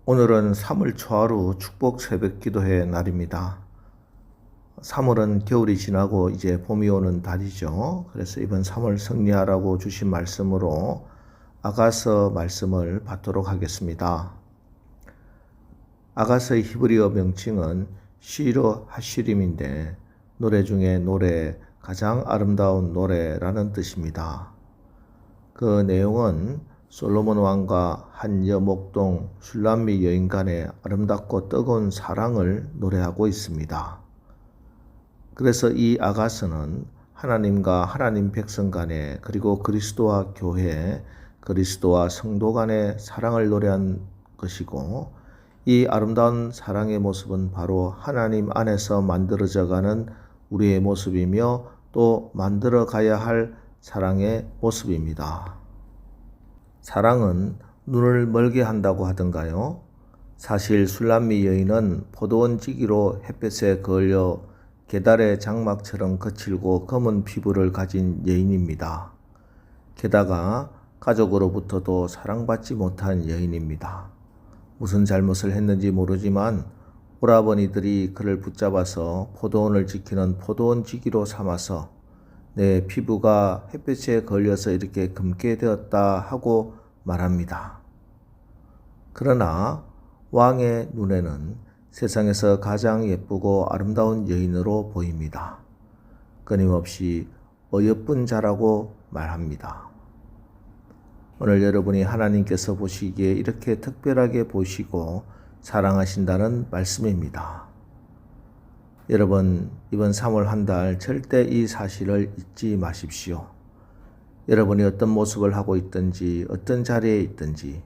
오늘은 3월 초하루 축복 새벽 기도회 날입니다. 3월은 겨울이 지나고 이제 봄이 오는 달이죠. 그래서 이번 3월 승리하라고 주신 말씀으로 아가서 말씀을 받도록 하겠습니다. 아가서의 히브리어 명칭은 시르 하시림인데 노래 중에 노래, 가장 아름다운 노래라는 뜻입니다. 그 내용은 솔로몬 왕과 한 여목동 슐람미 여인 간의 아름답고 뜨거운 사랑을 노래하고 있습니다. 그래서 이 아가서는 하나님과 하나님 백성 간의, 그리고 그리스도와 교회, 그리스도와 성도 간의 사랑을 노래한 것이고, 이 아름다운 사랑의 모습은 바로 하나님 안에서 만들어져 가는 우리의 모습이며 또 만들어 가야 할 사랑의 모습입니다. 사랑은 눈을 멀게 한다고 하던가요? 사실 술람미 여인은 포도원 지기로 햇볕에 걸려 게달의 장막처럼 거칠고 검은 피부를 가진 여인입니다. 게다가 가족으로부터도 사랑받지 못한 여인입니다. 무슨 잘못을 했는지 모르지만 오라버니들이 그를 붙잡아서 포도원을 지키는 포도원 지기로 삼아서 내 피부가 햇볕에 걸려서 이렇게 검게 되었다 하고 말합니다. 그러나 왕의 눈에는 세상에서 가장 예쁘고 아름다운 여인으로 보입니다. 끊임없이 어여쁜 자라고 말합니다. 오늘 여러분이 하나님께서 보시기에 이렇게 특별하게 보시고 사랑하신다는 말씀입니다. 여러분, 이번 3월 한 달 절대 이 사실을 잊지 마십시오. 여러분이 어떤 모습을 하고 있든지 어떤 자리에 있든지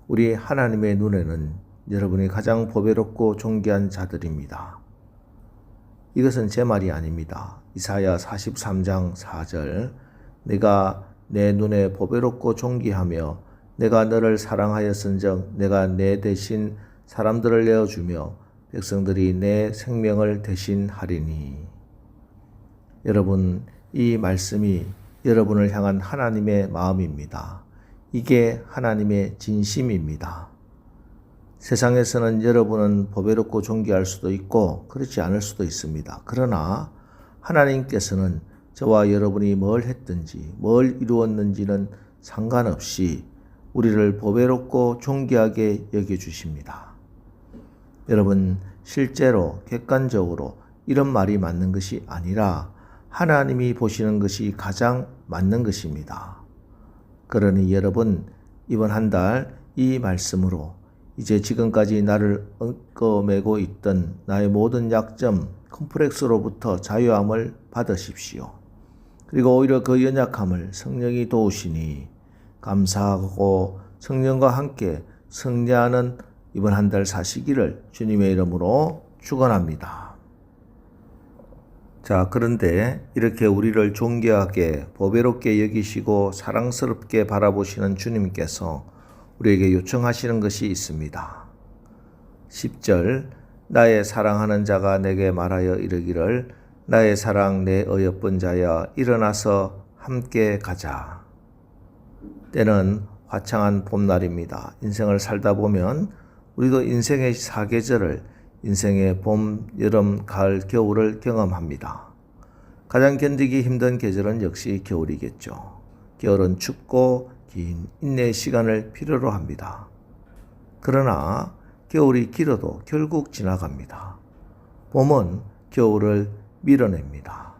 우리 하나님의 눈에는 여러분이 가장 보배롭고 존귀한 자들입니다. 이것은 제 말이 아닙니다. 이사야 43장 4절, 내가 내 눈에 보배롭고 존귀하며 내가 너를 사랑하였은즉 내가 내 대신 사람들을 내어주며 백성들이 내 생명을 대신하리니. 여러분, 이 말씀이 여러분을 향한 하나님의 마음입니다. 이게 하나님의 진심입니다. 세상에서는 여러분은 보배롭고 존귀할 수도 있고 그렇지 않을 수도 있습니다. 그러나 하나님께서는 저와 여러분이 뭘 했든지 뭘 이루었는지는 상관없이 우리를 보배롭고 존귀하게 여겨주십니다. 여러분, 실제로 객관적으로 이런 말이 맞는 것이 아니라 하나님이 보시는 것이 가장 맞는 것입니다. 그러니 여러분, 이번 한 달 이 말씀으로 이제 지금까지 나를 얽어매고 있던 나의 모든 약점, 컴플렉스로부터 자유함을 받으십시오. 그리고 오히려 그 연약함을 성령이 도우시니 감사하고 성령과 함께 승리하는 이번 한 달 사시기를 주님의 이름으로 축원합니다. 자, 그런데 이렇게 우리를 존귀하게 보배롭게 여기시고 사랑스럽게 바라보시는 주님께서 우리에게 요청하시는 것이 있습니다. 10절, 나의 사랑하는 자가 내게 말하여 이르기를 나의 사랑 내 어여쁜 자여 일어나서 함께 가자. 때는 화창한 봄날입니다. 인생을 살다 보면 우리도 인생의 사계절을, 인생의 봄, 여름, 가을, 겨울을 경험합니다. 가장 견디기 힘든 계절은 역시 겨울이겠죠. 겨울은 춥고 긴 인내의 시간을 필요로 합니다. 그러나 겨울이 길어도 결국 지나갑니다. 봄은 겨울을 밀어냅니다.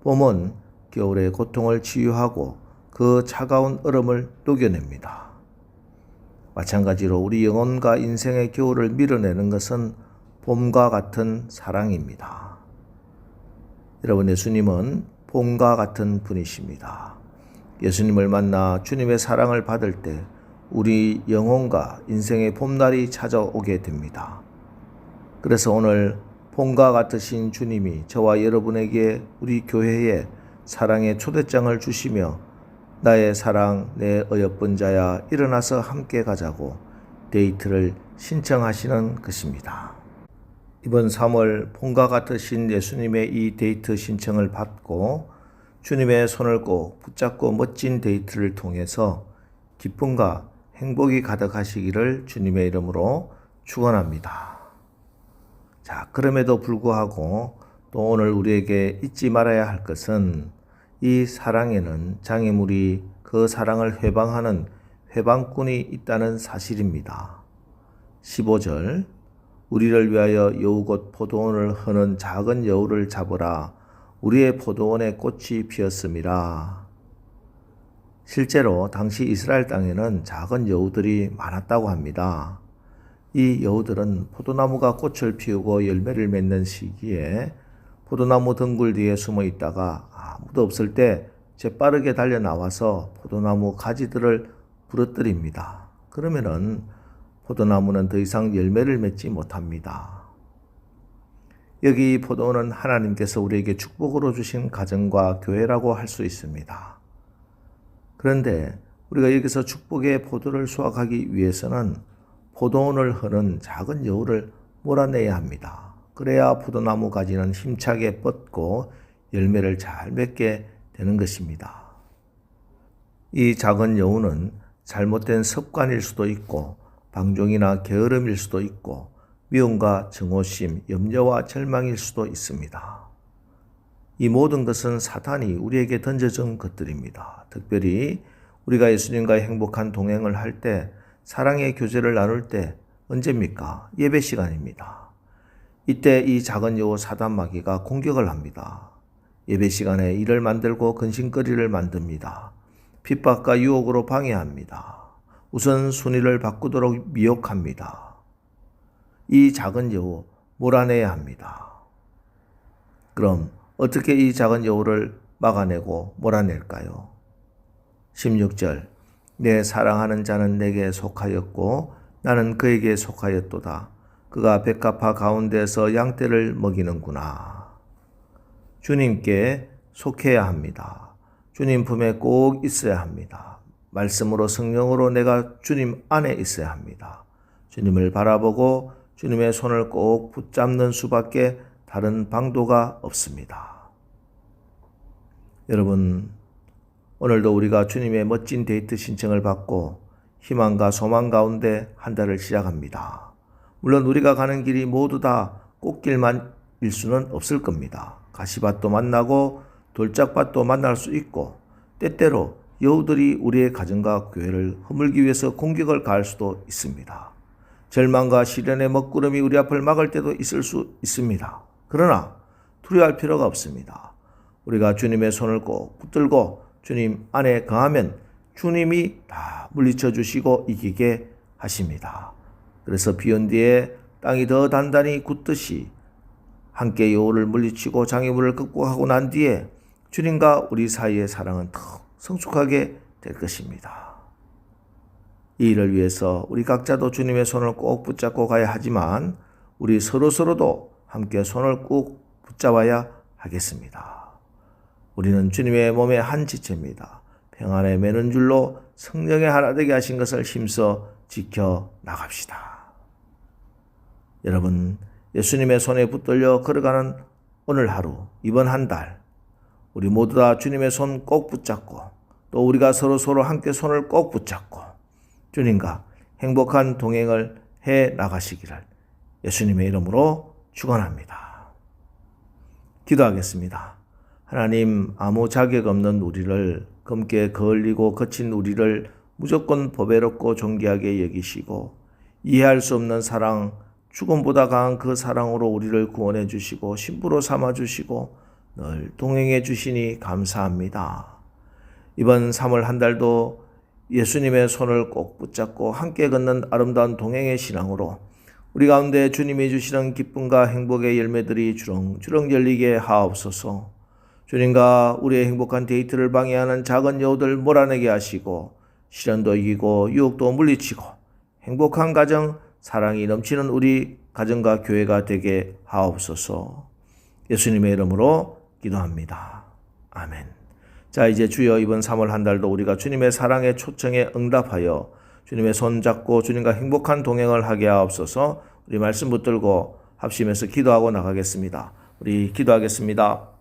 봄은 겨울의 고통을 치유하고 그 차가운 얼음을 녹여냅니다. 마찬가지로 우리 영혼과 인생의 겨울을 밀어내는 것은 봄과 같은 사랑입니다. 여러분, 예수님은 봄과 같은 분이십니다. 예수님을 만나 주님의 사랑을 받을 때 우리 영혼과 인생의 봄날이 찾아오게 됩니다. 그래서 오늘 봄과 같으신 주님이 저와 여러분에게 우리 교회에 사랑의 초대장을 주시며 나의 사랑 내 어여쁜 자야 일어나서 함께 가자고 데이트를 신청하시는 것입니다. 이번 3월 봄과 같으신 예수님의 이 데이트 신청을 받고 주님의 손을 꼭 붙잡고 멋진 데이트를 통해서 기쁨과 행복이 가득하시기를 주님의 이름으로 축원합니다. 자, 그럼에도 불구하고 또 오늘 우리에게 잊지 말아야 할 것은 이 사랑에는 장애물이 그 사랑을 회방하는 회방꾼이 있다는 사실입니다. 15절 우리를 위하여 여우 곧 포도원을 허는 작은 여우를 잡으라. 우리의 포도원에 꽃이 피었음이라. 실제로 당시 이스라엘 땅에는 작은 여우들이 많았다고 합니다. 이 여우들은 포도나무가 꽃을 피우고 열매를 맺는 시기에 포도나무 덩굴 뒤에 숨어 있다가 아무도 없을 때 재빠르게 달려 나와서 포도나무 가지들을 부러뜨립니다. 그러면은 포도나무는 더 이상 열매를 맺지 못합니다. 여기 포도원은 하나님께서 우리에게 축복으로 주신 가정과 교회라고 할 수 있습니다. 그런데 우리가 여기서 축복의 포도를 수확하기 위해서는 포도원을 허는 작은 여우를 몰아내야 합니다. 그래야 포도나무 가지는 힘차게 뻗고 열매를 잘 맺게 되는 것입니다. 이 작은 여우는 잘못된 습관일 수도 있고 방종이나 게으름일 수도 있고 미움과 증오심, 염려와 절망일 수도 있습니다. 이 모든 것은 사탄이 우리에게 던져준 것들입니다. 특별히 우리가 예수님과의 행복한 동행을 할 때, 사랑의 교제를 나눌 때 언제입니까? 예배 시간입니다. 이때 이 작은 여우 사단 마귀가 공격을 합니다. 예배 시간에 일을 만들고 근심거리를 만듭니다. 핍박과 유혹으로 방해합니다. 우선 순위를 바꾸도록 미혹합니다. 이 작은 여우 몰아내야 합니다. 그럼 어떻게 이 작은 여우를 막아내고 몰아낼까요? 16절 내 사랑하는 자는 내게 속하였고 나는 그에게 속하였도다. 그가 백합화 가운데서 양떼를 먹이는구나. 주님께 속해야 합니다. 주님 품에 꼭 있어야 합니다. 말씀으로 성령으로 내가 주님 안에 있어야 합니다. 주님을 바라보고 주님의 손을 꼭 붙잡는 수밖에 다른 방도가 없습니다. 여러분, 오늘도 우리가 주님의 멋진 데이트 신청을 받고 희망과 소망 가운데 한 달을 시작합니다. 물론 우리가 가는 길이 모두 다 꽃길만일 수는 없을 겁니다. 가시밭도 만나고 돌짝밭도 만날 수 있고 때때로 여우들이 우리의 가정과 교회를 허물기 위해서 공격을 가할 수도 있습니다. 절망과 시련의 먹구름이 우리 앞을 막을 때도 있을 수 있습니다. 그러나 두려워할 필요가 없습니다. 우리가 주님의 손을 꼭 붙들고 주님 안에 거하면 주님이 다 물리쳐 주시고 이기게 하십니다. 그래서 비온 뒤에 땅이 더 단단히 굳듯이 함께 여우를 물리치고 장애물을 극복하고 난 뒤에 주님과 우리 사이의 사랑은 더 성숙하게 될 것입니다. 이 일을 위해서 우리 각자도 주님의 손을 꼭 붙잡고 가야 하지만 우리 서로도 함께 손을 꼭 붙잡아야 하겠습니다. 우리는 주님의 몸의 한 지체입니다. 평안에 매는 줄로 성령의 하나 되게 하신 것을 힘써 지켜 나갑시다. 여러분, 예수님의 손에 붙들려 걸어가는 오늘 하루, 이번 한 달, 우리 모두 다 주님의 손 꼭 붙잡고 또 우리가 서로 함께 손을 꼭 붙잡고 주님과 행복한 동행을 해 나가시기를 예수님의 이름으로 축원합니다. 기도하겠습니다. 하나님, 아무 자격 없는 우리를, 검게 거을리고 거친 우리를 무조건 보배롭고 존귀하게 여기시고 이해할 수 없는 사랑, 죽음보다 강한 그 사랑으로 우리를 구원해 주시고 신부로 삼아 주시고 늘 동행해 주시니 감사합니다. 이번 3월 한 달도 예수님의 손을 꼭 붙잡고 함께 걷는 아름다운 동행의 신앙으로 우리 가운데 주님이 주시는 기쁨과 행복의 열매들이 주렁주렁 열리게 하옵소서. 주님과 우리의 행복한 데이트를 방해하는 작은 여우들 몰아내게 하시고 시련도 이기고 유혹도 물리치고 행복한 가정, 사랑이 넘치는 우리 가정과 교회가 되게 하옵소서. 예수님의 이름으로 기도합니다. 아멘. 자, 이제 주여 이번 3월 한 달도 우리가 주님의 사랑의 초청에 응답하여 주님의 손 잡고 주님과 행복한 동행을 하게 하옵소서. 우리 말씀 붙들고 합심해서 기도하고 나가겠습니다. 우리 기도하겠습니다.